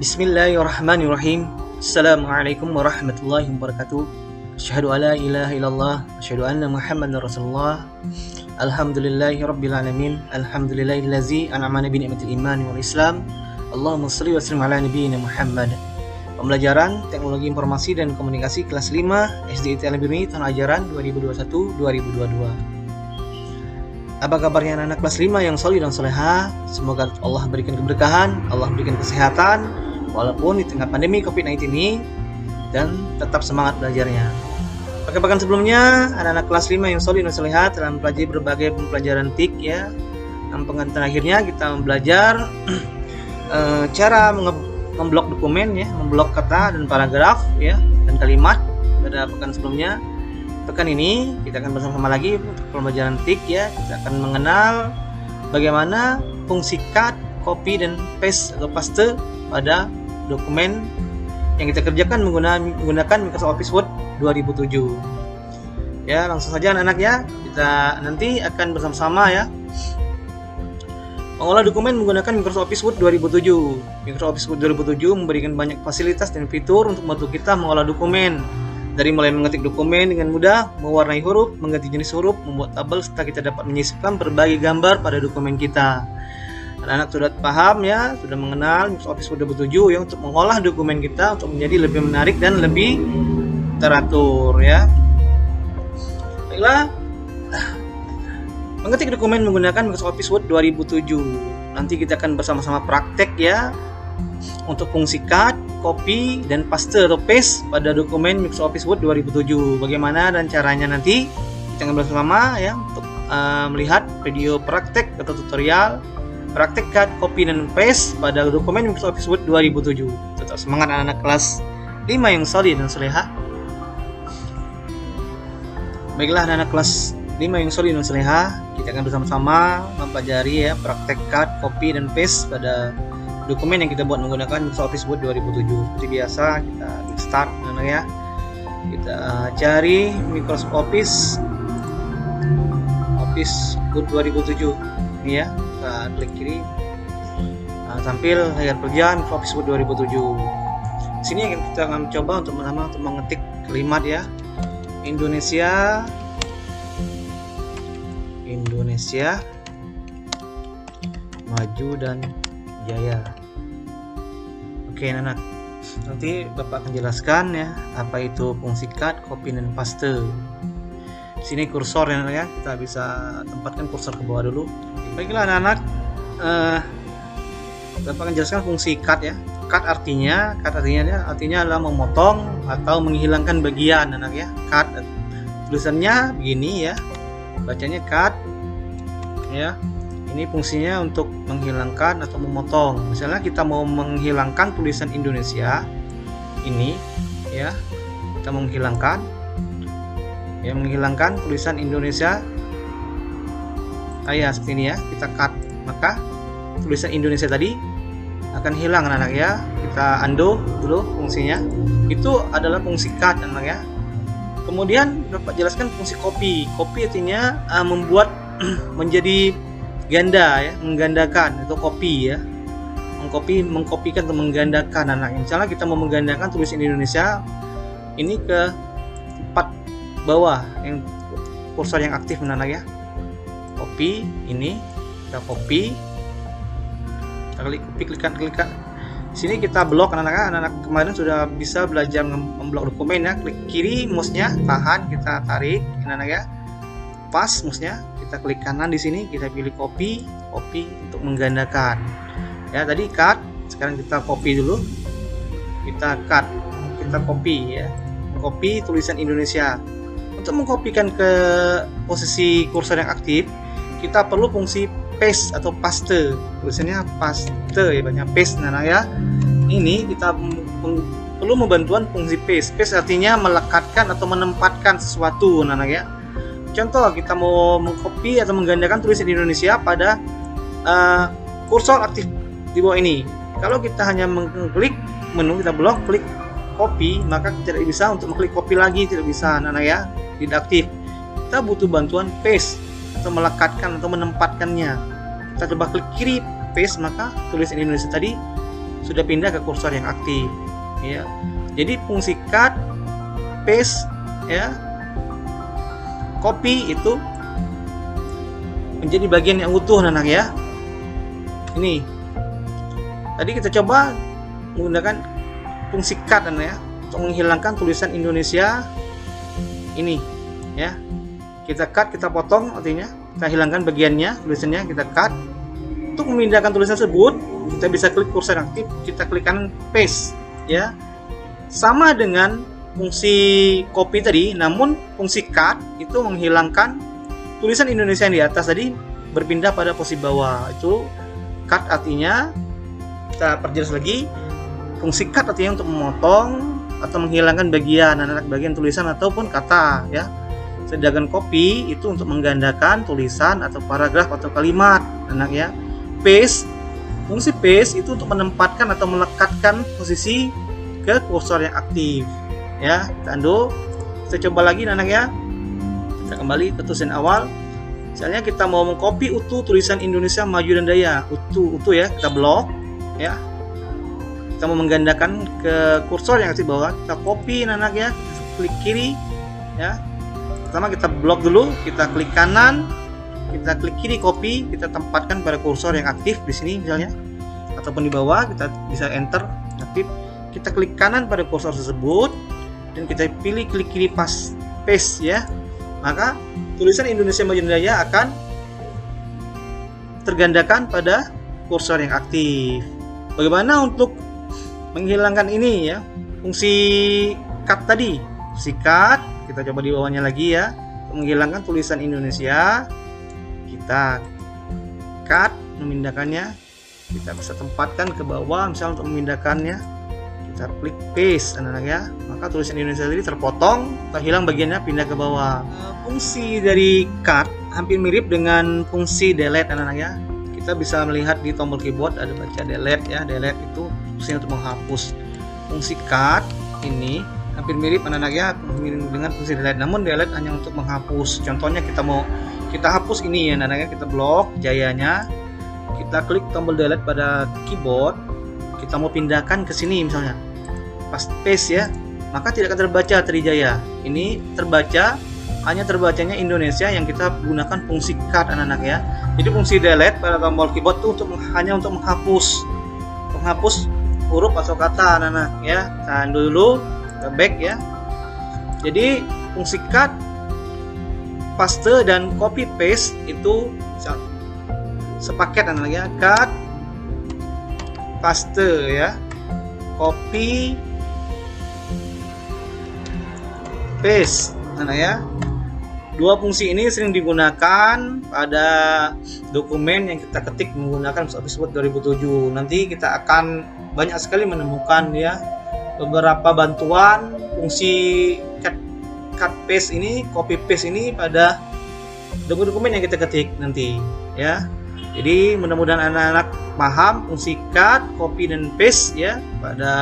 Bismillahirrahmanirrahim. Assalamualaikum warahmatullahi wabarakatuh. Asyhadu alla ilaha illallah, asyhadu anna Muhammadar Rasulullah. Alhamdulillahi rabbil alamin. Alhamdulillahillazi an'amana bi ni'matil iman wal Islam. Allahumma shalli wa sallim ala nabiyyina Muhammad. Pembelajaran Teknologi Informasi dan Komunikasi kelas 5 SD ITL Birni tahun ajaran 2021-2022. Apa kabarnya anak-anak kelas 5 yang solih dan soleha? Semoga Allah berikan keberkahan, Allah berikan kesehatan walaupun di tengah pandemi COVID-19 ini, dan tetap semangat belajarnya. Pada pekan sebelumnya, anak-anak kelas 5 yang solih dan soleha telah mempelajari berbagai pembelajaran TIK ya. Dan pekan terakhirnya kita belajar cara memblok dokumen ya, memblok kata dan paragraf ya dan kalimat pada pekan sebelumnya. Pekan ini kita akan bersama-sama lagi untuk pembelajaran TIK ya. Kita akan mengenal bagaimana fungsi cut, copy, dan paste atau paste pada dokumen yang kita kerjakan menggunakan Microsoft Office Word 2007. Ya, langsung saja anak-anak ya. Kita nanti akan bersama-sama ya mengolah dokumen menggunakan Microsoft Office Word 2007. Microsoft Office Word 2007 memberikan banyak fasilitas dan fitur untuk membantu kita mengolah dokumen. Dari mulai mengetik dokumen dengan mudah, mewarnai huruf, mengganti jenis huruf, membuat tabel, serta kita dapat menyisipkan berbagai gambar pada dokumen kita. Anak-anak sudah paham ya, sudah mengenal Microsoft Office Word 2007 ya, untuk mengolah dokumen kita untuk menjadi lebih menarik dan lebih teratur ya. Baiklah, mengetik dokumen menggunakan Microsoft Office Word 2007. Nanti kita akan bersama-sama praktek ya untuk fungsi cut, copy, dan paste atau paste pada dokumen Microsoft Office Word 2007. Bagaimana dan caranya nanti kita akan bersama ya untuk melihat video praktek atau tutorial praktek cut, copy, dan paste pada dokumen Microsoft Office Word 2007. Tetap semangat anak-anak kelas 5 yang solid dan soleha. Baiklah anak-anak kelas 5 yang solid dan soleha, kita akan bersama-sama mempelajari ya praktek cut, copy, dan paste pada dokumen yang kita buat menggunakan Microsoft Office Word 2007. Seperti biasa kita start ya. Kita cari Microsoft Office Word 2007 ini ya. Kita klik kiri. Tampil layar kerja Microsoft Office Word 2007. Di sini kita akan coba untuk mengetik kalimat ya. Indonesia maju dan jaya. Oke anak-anak, nanti Bapak akan jelaskan ya apa itu fungsi cut, copy, dan paste. Di sini kursor ya anak-anak ya, kita bisa tempatkan kursor ke bawah dulu. Baiklah anak-anak, Bapak akan jelaskan fungsi cut ya. Cut artinya adalah memotong atau menghilangkan bagian anak ya. Cut tulisannya begini ya, bacanya cut ya. Ini fungsinya untuk menghilangkan atau memotong. Misalnya kita mau menghilangkan tulisan Indonesia ini ya, kita menghilangkan tulisan Indonesia seperti ini ya, kita cut, maka tulisan Indonesia tadi akan hilang anak-anak ya. Kita undo dulu fungsinya. Itu adalah fungsi cut anak ya. Kemudian Bapak jelaskan fungsi copy. Copy artinya membuat menjadi ganda ya, menggandakan itu copy ya, mengkopikan atau menggandakan anak. Misalnya kita mau menggandakan tulisan Indonesia ini ke tempat bawah yang kursor yang aktif anak ya. Copy ini kita copy, kita klik. Sini kita blok anak-anak kemarin sudah bisa belajar memblok dokumen ya. Klik kiri mouse-nya, tahan, kita tarik anak ya. Pas mouse-nya, kita klik kanan di sini, kita pilih copy untuk menggandakan. Ya, tadi cut, sekarang kita copy dulu. Kita cut, kita copy ya. Copy tulisan Indonesia. Untuk mengkopikan ke posisi kursor yang aktif, kita perlu fungsi paste atau paste. Tulisannya paste ya, banyak paste ya. Ini kita perlu membantuan fungsi paste. Paste artinya melekatkan atau menempatkan sesuatu ya. Contoh, kita mau mengcopy atau menggandakan tulisan Indonesia pada kursor aktif di bawah ini. Kalau kita hanya mengklik menu, kita blok, klik copy, maka tidak bisa untuk mengklik copy lagi, tidak bisa ya, tidak aktif. Kita butuh bantuan paste atau melekatkan atau menempatkannya. Kita coba klik kiri paste, maka tulisan Indonesia tadi sudah pindah ke kursor yang aktif ya. Jadi fungsi cut, paste ya, copy itu menjadi bagian yang utuh anak ya. Ini tadi kita coba menggunakan fungsi cut ya untuk menghilangkan tulisan Indonesia ini ya. Kita cut, kita potong, artinya kita hilangkan bagiannya, tulisannya kita cut. Untuk memindahkan tulisan tersebut kita bisa klik kursor aktif, kita klik kanan paste ya. Sama dengan fungsi copy tadi, namun fungsi cut itu menghilangkan tulisan Indonesia yang di atas tadi berpindah pada posisi bawah. Itu cut artinya, kita perjelas lagi, fungsi cut artinya untuk memotong atau menghilangkan bagian tulisan ataupun kata ya. Sedangkan copy itu untuk menggandakan tulisan atau paragraf atau kalimat anak ya. Paste, fungsi paste itu untuk menempatkan atau melekatkan posisi ke kursor yang aktif ya. Kita undo, kita coba lagi anak ya. Kita kembali ke tulisan awal. Misalnya kita mau mengcopy utuh tulisan Indonesia Maju dan Daya, utuh ya, kita blok ya. Kita mau menggandakan ke kursor yang aktif bawah, kita copy anak ya, kita klik kiri ya. Pertama kita blok dulu, kita klik kanan, kita klik kiri copy, kita tempatkan pada kursor yang aktif di sini misalnya, ataupun di bawah kita bisa enter aktif. Kita klik kanan pada kursor tersebut dan kita pilih klik kiri paste ya. Maka tulisan Indonesia Maju dan Daya akan tergandakan pada kursor yang aktif. Bagaimana untuk menghilangkan ini ya, fungsi cut tadi? Fungsi cut, kita coba di bawahnya lagi ya. Untuk menghilangkan tulisan Indonesia, kita cut, memindahkannya, kita bisa tempatkan ke bawah. Misalnya untuk memindahkannya, kita klik paste anak-anak ya. Maka tulisan Indonesia tadi terpotong, terhilang bagiannya, pindah ke bawah. Fungsi dari cut hampir mirip dengan fungsi delete anak-anak ya. Kita bisa melihat di tombol keyboard ada baca delete ya. Delete itu fungsinya untuk menghapus. Fungsi cut ini hampir mirip anak-anak ya dengan fungsi delete, namun delete hanya untuk menghapus. Contohnya kita hapus ini ya anak-anak ya, kita blok jayanya, kita klik tombol delete pada keyboard, kita mau pindahkan ke sini misalnya, pas paste ya, maka tidak akan terbaca Trijaya. Ini terbaca, hanya terbacanya Indonesia yang kita gunakan fungsi cut anak-anak ya. Jadi fungsi delete pada tombol keyboard itu hanya untuk menghapus huruf atau kata anak-anak ya. Nah dulu kita back ya. Jadi fungsi cut, paste dan copy paste itu sepaket anak-anak ya. Cut, paste ya, copy, paste anak ya. Dua fungsi ini sering digunakan pada dokumen yang kita ketik menggunakan Office Word 2007. Nanti kita akan banyak sekali menemukan ya beberapa bantuan fungsi cut paste ini, copy paste ini pada dokumen yang kita ketik nanti ya. Jadi mudah-mudahan anak-anak paham fungsi cut, copy dan paste ya pada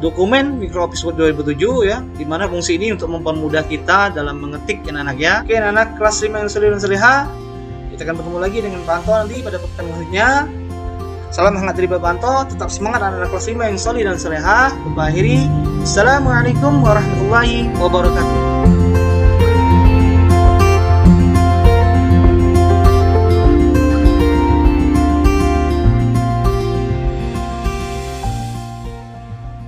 dokumen Microsoft Word 2007 ya, dimana fungsi ini untuk mempermudah kita dalam mengetik anak-anak ya. Oke anak-anak kelas 5 yang solid dan soleha, kita akan bertemu lagi dengan Pak Anto nanti pada pertemuan selanjutnya. Salam hangat dari Pak Anto, tetap semangat anak-anak kelas 5 yang solid dan soleha. Kita akhiri, Assalamualaikum warahmatullahi wabarakatuh.